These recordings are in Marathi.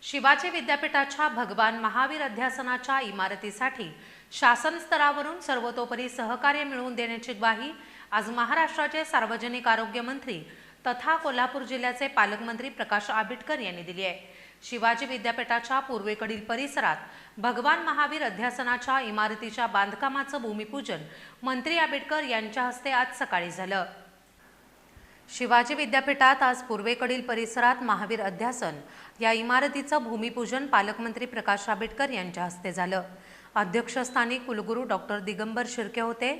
शिवाजी विद्यापीठाच्या भगवान महावीर अध्यासनाच्या इमारतीसाठी शासन स्तरावरून सर्वतोपरी सहकार्य मिळवून देण्याची ग्वाही आज महाराष्ट्राचे सार्वजनिक आरोग्य मंत्री तथा कोल्हापूर जिल्ह्याचे पालकमंत्री प्रकाश आंबेडकर यांनी दिली आहे। शिवाजी विद्यापीठाच्या पूर्वेकडील परिसरात भगवान महावीर अध्यासनाच्या इमारतीच्या बांधकामाचं भूमिपूजन मंत्री आंबेडकर यांच्या हस्ते आज सकाळी झालं। शिवाजी विद्यापीठात आज पूर्वेकडील परिसरात महावीर अध्यासन या इमारतीचं भूमिपूजन पालकमंत्री प्रकाश आंबेडकर यांच्या हस्ते झालं। अध्यक्षस्थानी कुलगुरू डॉक्टर दिगंबर शिर्के होते,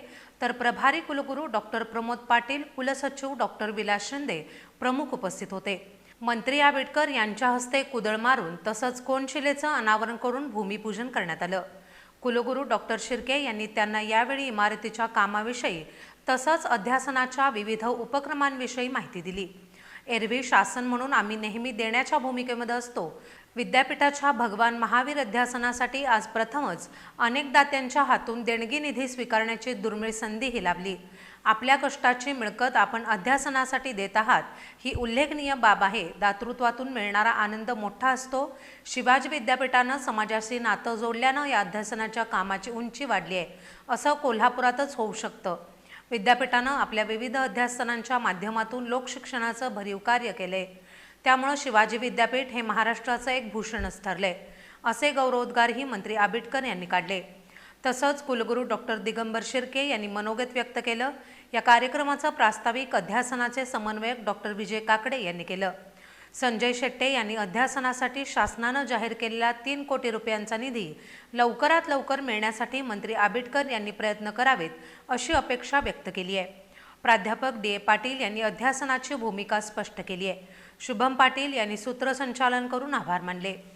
तर प्रभारी कुलगुरू डॉक्टर प्रमोद पाटील, कुलसचिव डॉक्टर विलास शिंदे प्रमुख उपस्थित होते। मंत्री आंबेडकर यांच्या हस्ते कुदळ मारून तसंच कोनशिलेचं अनावरण करून भूमिपूजन करण्यात आलं। कुलगुरू डॉक्टर शिर्के यांनी त्यांना यावेळी इमारतीच्या कामाविषयी तसंच अध्यासनाच्या विविध उपक्रमांविषयी माहिती दिली। एरवी शासन म्हणून आम्ही नेहमी देण्याच्या भूमिकेमध्ये असतो। विद्यापीठाच्या भगवान महावीर अध्यासनासाठी आज प्रथमच अनेक दात्यांच्या हातून देणगी निधी स्वीकारण्याची दुर्मिळ संधी लाभली। आपल्या कष्टाची मिळकत आपण अध्यासनासाठी देत आहात ही उल्लेखनीय बाब आहे। दातृत्वातून मिळणारा आनंद मोठा असतो। शिवाजी विद्यापीठानं समाजाशी नातं जोडल्यानं या अध्यासनाच्या कामाची उंची वाढली आहे, असं कोल्हापुरातच होऊ शकतं। विद्यापीठानं आपल्या विविध अध्यासनांच्या माध्यमातून लोकशिक्षणाचं भरीव कार्य केले, त्यामुळे शिवाजी विद्यापीठ हे महाराष्ट्राचं एक भूषणच ठरले, असे गौरवोद्गारही मंत्री आंबेडकर यांनी काढले। तसंच कुलगुरू डॉक्टर दिगंबर शिर्के यांनी मनोगत व्यक्त केलं। या कार्यक्रमाचं प्रास्ताविक अध्यासनाचे समन्वयक डॉक्टर विजय काकडे यांनी केलं। संजय शेट्टे यांनी अध्यासनासाठी शासनानं जाहीर केलेला 3 कोटी रुपयांचा निधी लवकरात लवकर मिळण्यासाठी मंत्री आंबेडकर यांनी प्रयत्न करावेत अशी अपेक्षा व्यक्त केली आहे। प्राध्यापक डी ए पाटील यांनी अध्यासनाची भूमिका स्पष्ट केली आहे। शुभम पाटील यांनी सूत्रसंचालन करून आभार मानले।